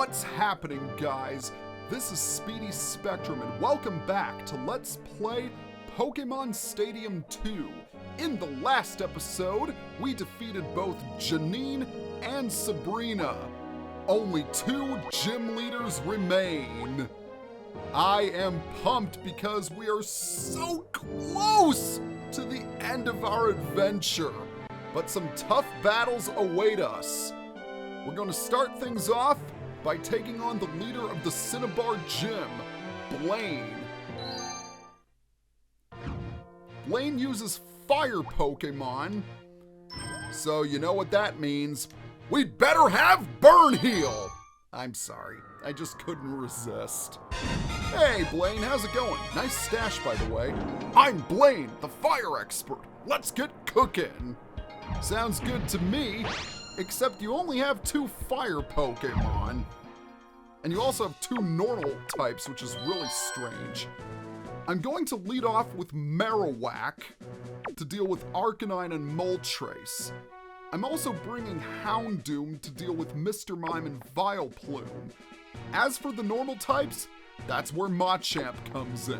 What's happening, guys? This is Speedy Spectrum, and welcome back to Let's Play Pokemon Stadium 2. In the last episode, we defeated both Janine and Sabrina. Only 2 gym leaders remain. I am pumped because we are so close to the end of our adventure. But some tough battles await us. We're going to start things off by taking on the leader of the Cinnabar Gym, Blaine. Blaine uses fire Pokemon, so you know what that means. We'd better have Burn Heal! I'm sorry, I just couldn't resist. Hey Blaine, how's it going? Nice stash, by the way. I'm Blaine, the fire expert. Let's get cooking. Sounds good to me. Except you only have 2 fire Pokemon. And you also have 2 normal types, which is really strange. I'm going to lead off with Marowak to deal with Arcanine and Moltres. I'm also bringing Houndoom to deal with Mr. Mime and Vileplume. As for the normal types, that's where Machamp comes in.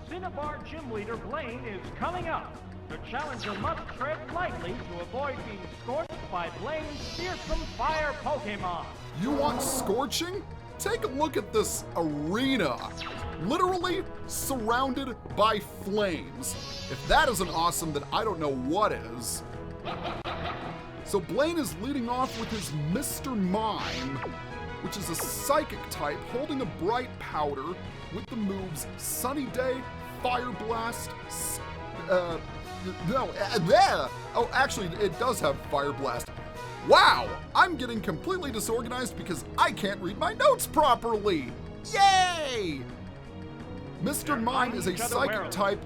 Cinnabar Gym Leader Blaine is coming up. The challenger must tread lightly to avoid being scorched by Blaine's fearsome fire Pokemon. You want scorching? Take a look at this arena. Literally surrounded by flames. If that isn't awesome, then I don't know what is. So Blaine is leading off with his Mr. Mime, which is a psychic type holding a bright powder with the moves Sunny Day, Fire Blast, oh, actually, it does have Fire Blast. Wow, I'm getting completely disorganized because I can't read my notes properly. Yay! Mr. Mime is a psychic type,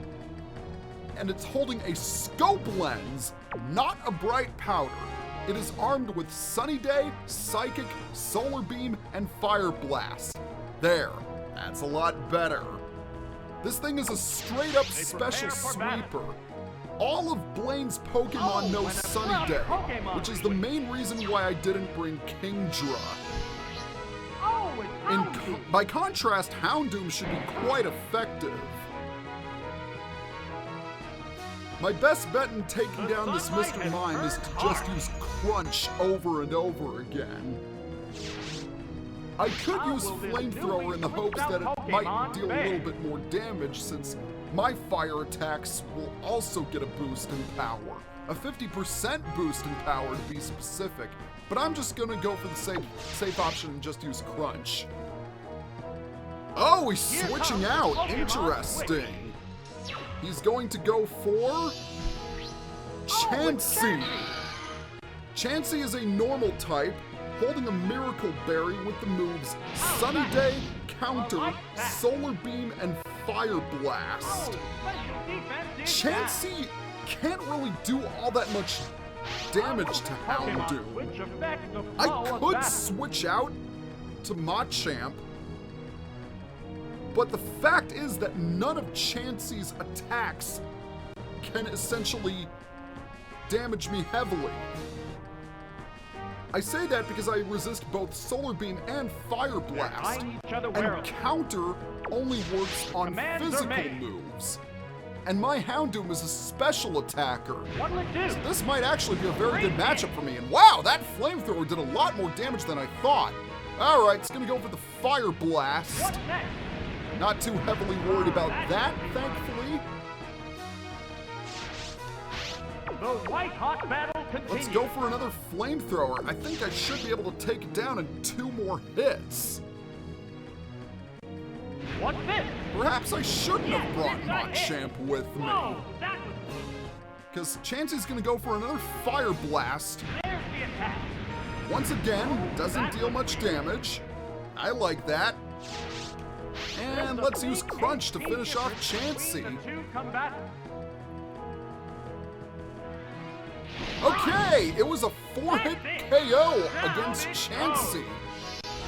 and it's holding a scope lens, not a bright powder. It is armed with Sunny Day, Psychic, Solar Beam, and Fire Blast. There, that's a lot better. This thing is a straight-up special sweeper. All of Blaine's Pokemon know Sunny Day, which is the main reason why I didn't bring Kingdra. By contrast, Houndoom should be quite effective. My best bet in taking down this Mr. Mime is to just use Crunch over and over again. I could use Flamethrower in the hopes that it might deal a little bit more damage, since my fire attacks will also get a boost in power. A 50% boost in power to be specific, but I'm just gonna go for the safe option and just use Crunch. Oh, he's switching out, interesting. He's going to go for Chansey. Chansey is a normal type, holding a Miracle Berry with the moves Sunny Day, Counter, Solar Beam, and Fire Blast. Chansey can't really do all that much damage to Houndoom. I could switch out to Machamp, but the fact is that none of Chansey's attacks can essentially damage me heavily. I say that because I resist both Solar Beam and Fire Blast, and Counter only works on physical moves. And my Houndoom is a special attacker. So this might actually be a very good matchup for me. And wow, that Flamethrower did a lot more damage than I thought. Alright, it's gonna go for the Fire Blast. Not too heavily worried about that, thankfully. The white-hot battle continues. Let's go for another Flamethrower. I think I should be able to take it down in 2 more hits. What's this? Perhaps I shouldn't have brought Machamp with me. Because Chansey's gonna go for another Fire Blast. There's the attack. Once again, doesn't deal much damage. I like that. And let's use Crunch to finish off Chansey. Okay, it was a 4-hit KO against Chansey.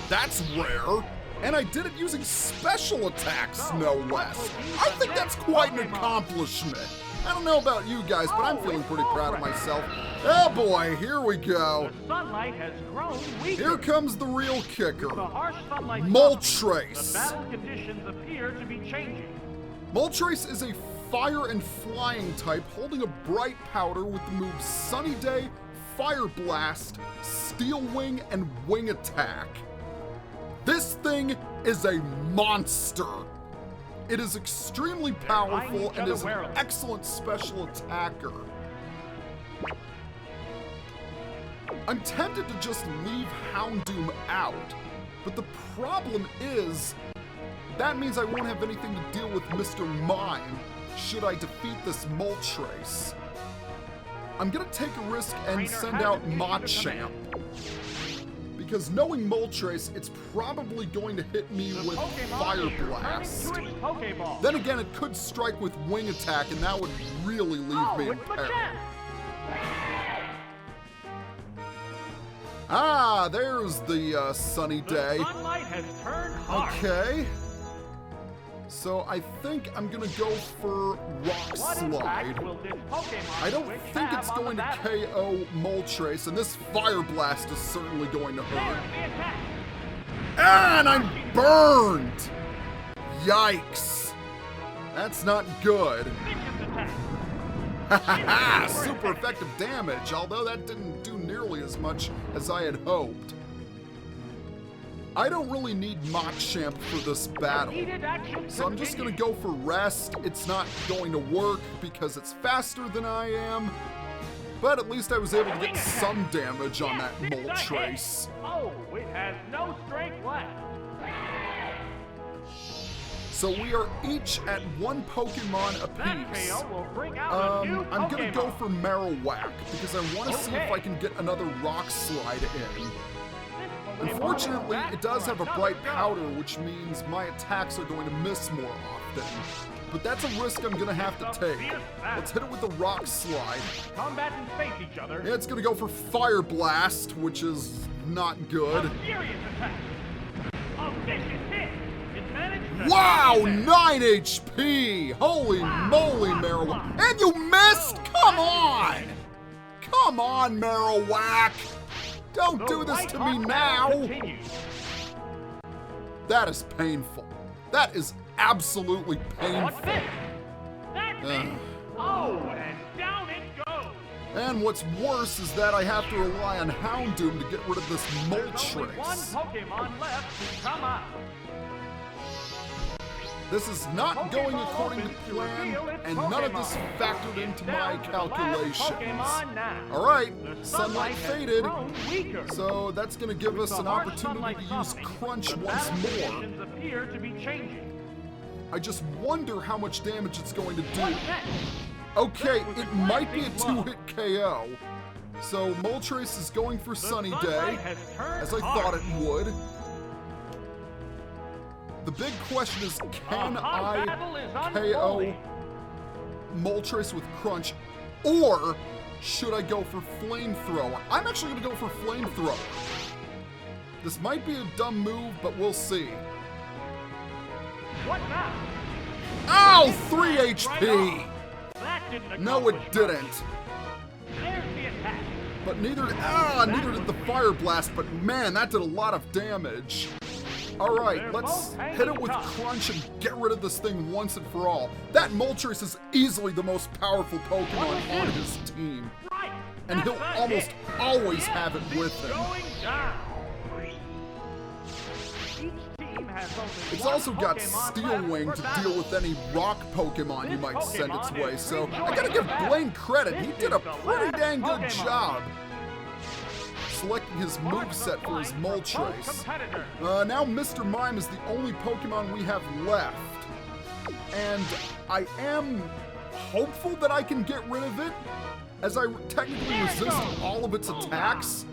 That's rare. And I did it using special attacks, no less. I think that's quite an accomplishment. I don't know about you guys, but I'm feeling pretty proud of myself. Oh boy, here we go. The sunlight has grown weaker. Here comes the real kicker. With the harsh sunlight Moltres. the battle conditions appear to be changing. Moltres is a fire and flying type holding a bright powder with the moves Sunny Day, Fire Blast, Steel Wing, and Wing Attack. This thing is a monster. It is extremely powerful and is an excellent special attacker. I'm tempted to just leave Houndoom out, but the problem is that means I won't have anything to deal with Mr. Mime should I defeat this Moltres. I'm gonna take a risk and send out Machamp. Because knowing Moltres, it's probably going to hit me with Fire Blast. Then again, it could strike with Wing Attack, and that would really leave me in peril. Ah, there's the Sunny Day. Okay. So I think I'm gonna go for Rock Slide. I don't think it's going to KO Moltres, and this Fire Blast is certainly going to hurt. And I'm burned! Yikes. That's not good. Hahaha! Super effective damage, although that didn't do nearly as much as I had hoped. I don't really need Machamp for this battle, so I'm just gonna go for Rest. It's not going to work because it's faster than I am, but at least I was able to get some damage on that Moltres. Oh, it has no strength left. So we are each at one Pokemon apiece. I'm gonna go for Marowak because I want to see if I can get another Rock Slide in. Unfortunately, it does have a bright powder, which means my attacks are going to miss more often. But that's a risk I'm gonna have to take. Let's hit it with the Rock Slide. Combatants face each other. It's gonna go for Fire Blast, which is not good. A furious attack. A vicious hit. It managed to Wow, 9 HP! Holy moly, Marowak. And you missed? Come on! Come on, Marowak! Don't do this to me now! That is painful. That is absolutely painful. Oh, and down it goes. And what's worse is that I have to rely on Houndoom to get rid of this There's only one Moltres. Pokemon left to come out. This is not going according to plan, and none of this factored into my calculations. Alright, sunlight faded, so that's going to give us an opportunity to use Crunch once more. I just wonder how much damage it's going to do. Okay, it might be a 2-hit KO. So Moltres is going for Sunny Day, as I thought it would. The big question is, can I KO Moltres with Crunch, or should I go for Flamethrower? I'm actually going to go for Flamethrower. This might be a dumb move, but we'll see. What now? Ow! 3 HP! No, it didn't. There's the attack. But neither did the Fire Blast, but man, that did a lot of damage. Alright, let's hit it with Crunch and get rid of this thing once and for all. That Moltres is easily the most powerful Pokemon on his team. And he'll almost always have it with him. It's also got Steel Wing to deal with any rock Pokemon you might send its way, so I gotta give Blaine credit. He did a pretty dang good job selecting his moveset for his Moltres. Now Mr. Mime is the only Pokemon we have left. And I am hopeful that I can get rid of it, as I technically resist all of its attacks.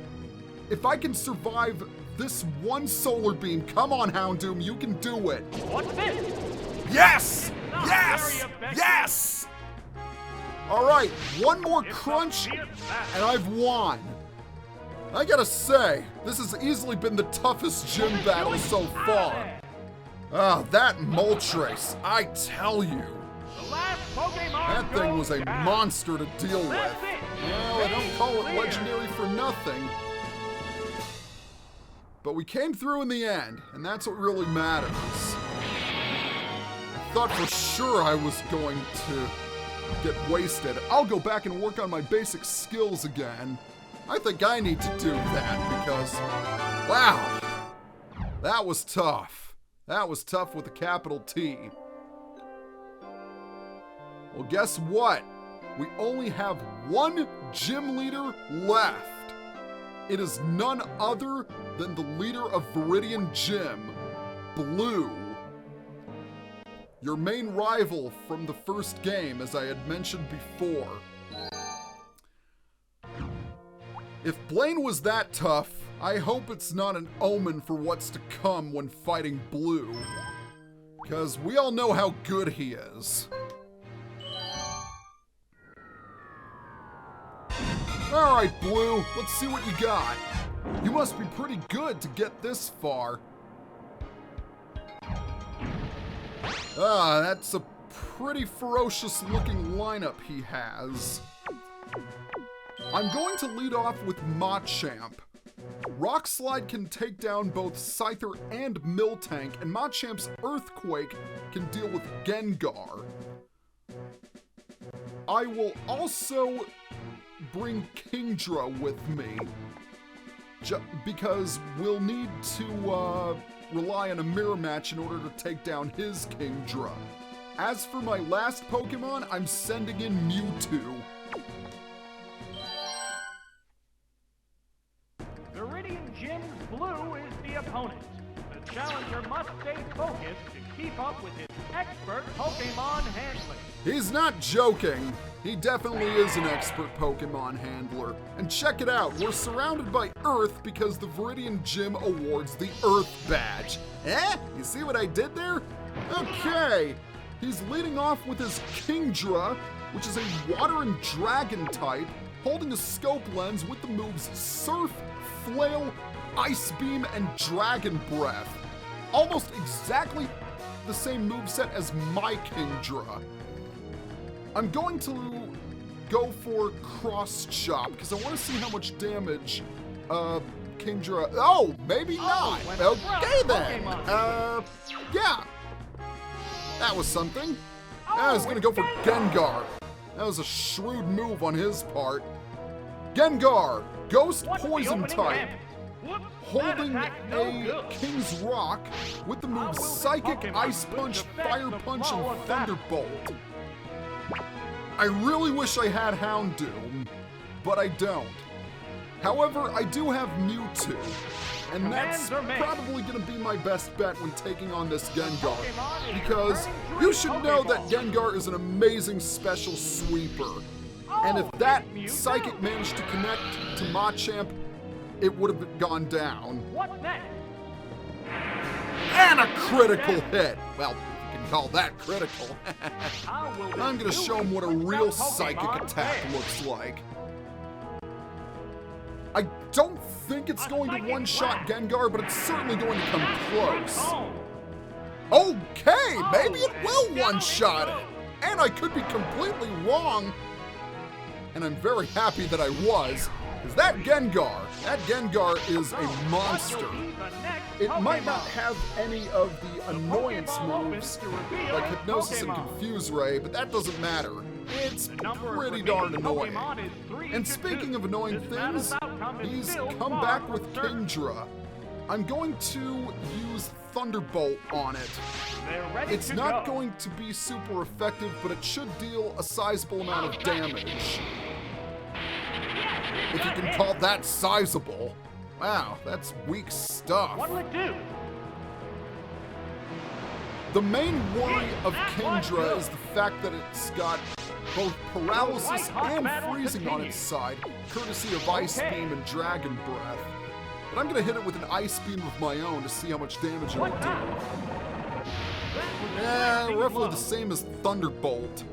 If I can survive this one Solar Beam, come on Houndoom, you can do it. What's this? Yes! Yes! Yes! Alright, one more Crunch, and I've won. I gotta say, this has easily been the toughest gym battle so far. Ah, that Moltres, I tell you. The last That thing was a monster to deal with. That's it. Well, I don't call it Clear. legendary for nothing. But we came through in the end, and that's what really matters. I thought for sure I was going to get wasted. I'll go back and work on my basic skills again. I think I need to do that because, wow, that was tough. That was tough with a capital T. Well, guess what? We only have one gym leader left. It is none other than the leader of Viridian Gym, Blue. Your main rival from the first game, as I had mentioned before. If Blaine was that tough, I hope it's not an omen for what's to come when fighting Blue. Because we all know how good he is. Alright, Blue, let's see what you got. You must be pretty good to get this far. Ah, that's a pretty ferocious looking lineup he has. I'm going to lead off with Machamp. Rock Slide can take down both Scyther and Miltank, and Machamp's Earthquake can deal with Gengar. I will also bring Kingdra with me, because we'll need to rely on a mirror match in order to take down his Kingdra. As for my last Pokemon, I'm sending in Mewtwo. Viridian Gym's Blue is the opponent. The challenger must stay focused to keep up with his expert Pokemon handling. He's not joking. He definitely is an expert Pokemon handler. And check it out, we're surrounded by Earth because the Viridian Gym awards the Earth Badge. Eh? You see what I did there? Okay. He's leading off with his Kingdra, which is a Water and Dragon type, holding a scope lens with the moves Surf, Flail, Ice Beam, and Dragon Breath. Almost exactly the same moveset as my Kingdra. I'm going to go for Cross Chop because I want to see how much damage Kingdra. Oh, maybe not. Okay then. Yeah. That was something. I was going to go for Gengar. That was a shrewd move on his part. Gengar, Ghost Poison type, holding a King's Rock with the moves Psychic, Ice Punch, Fire Punch, and Thunderbolt. I really wish I had Houndoom, but I don't. However, I do have Mewtwo, and that's probably going to be my best bet when taking on this Gengar, because you should know that Gengar is an amazing special sweeper, and if that Psychic managed to connect to Machamp, it would have gone down. What's next? And a critical hit! Well, call that critical. I'm gonna show him what a real psychic attack looks like. I don't think it's going to one-shot Gengar, but it's certainly going to come close. Okay, maybe it will one-shot it. And I could be completely wrong. And I'm very happy that I was, because that Gengar is a monster. It might not have any of the annoyance moves, like Hypnosis and Confuse Ray, but that doesn't matter. It's pretty darn annoying. And speaking of annoying things, he's come back with Kingdra. I'm going to use Thunderbolt on it. It's not going to be super effective, but it should deal a sizable amount of damage. If you can call that sizable. Wow, that's weak stuff. What'll it do? The main worry of Kingdra is the fact that it's got both paralysis and freezing on its side, courtesy of Ice Beam and Dragon Breath. But I'm gonna hit it with an Ice Beam of my own to see how much damage it'll do. Yeah, roughly the same as Thunderbolt.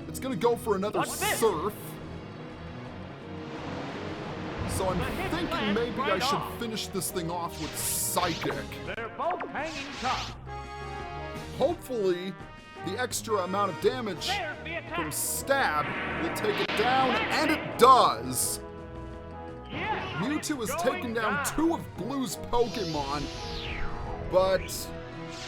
It's gonna go for another Surf. So I'm thinking maybe I should finish this thing off with Psychic. They're both hanging tough. Hopefully, the extra amount of damage from Stab will take it down, and it does. Yes, Mewtwo has it's taken going down 2 of Blue's Pokemon, but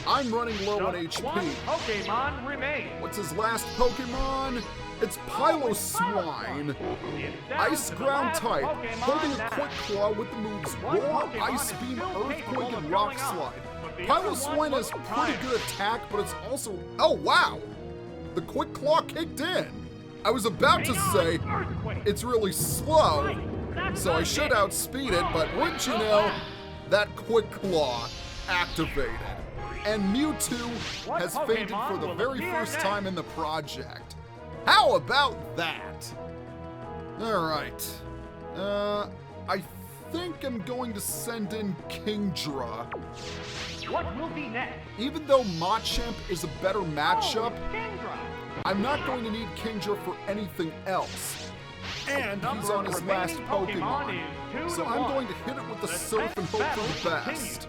I'm running low on Just one HP. Pokemon remains. What's his last Pokemon? It's Piloswine. It's down Ice to the Ground last type, Pokemon holding a now. Quick Claw with the moves One Roar, Pokemon Ice is Beam, still Earthquake, capable and of Rock going up, Slide. but the other one Piloswine has looks pretty tired. good attack, but it's also... Oh, wow! The Quick Claw kicked in. I was about to say, Earthquake. it's really slow, Right, that's so I not should it. outspeed it, but wouldn't you know, that Quick Claw activated. And Mewtwo What has fainted Pokemon for the will very appear first next? time in the project. How about that? Alright. I think I'm going to send in Kingdra. What will be next? Even though Machamp is a better matchup, Oh, Kendra. I'm not going to need Kingdra for anything else. And he's on his last Pokemon. So I'm going to hit it with the Surf and hope for the best.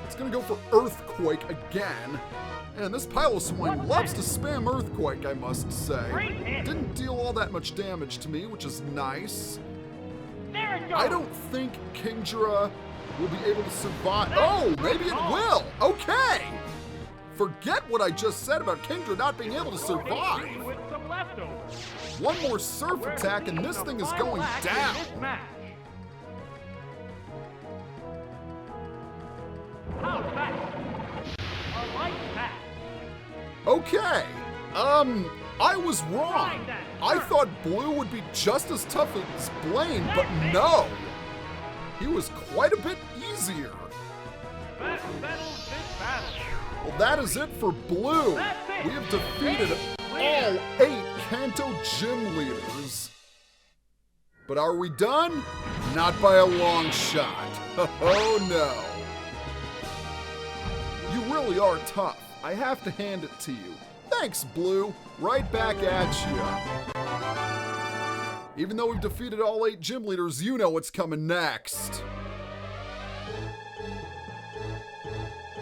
It's going to go for Earthquake again. And this Piloswine loves to spam Earthquake, I must say. Didn't deal all that much damage to me, which is nice. There it goes. I don't think Kingdra will be able to survive. Oh, maybe it will. Okay. Forget what I just said about Kingdra not being able to survive. With some leftovers. One more Surf attack and this thing is going down. How's that? A light pack. Okay. I was wrong. I thought Blue would be just as tough as Blaine, but no. He was quite a bit easier. That settles this battle. Well, that is it for Blue. We have defeated all 8 Kanto Gym leaders. But are we done? Not by a long shot. Oh no. You really are tough. I have to hand it to you. Thanks, Blue. Right back at you. Even though we've defeated all 8 gym leaders, you know what's coming next.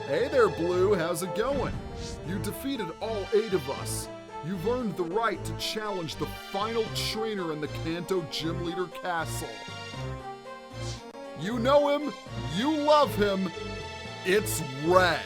Hey there, Blue. How's it going? You defeated all 8 of us. You've earned the right to challenge the final trainer in the Kanto Gym Leader Castle. You know him. You love him. It's Red.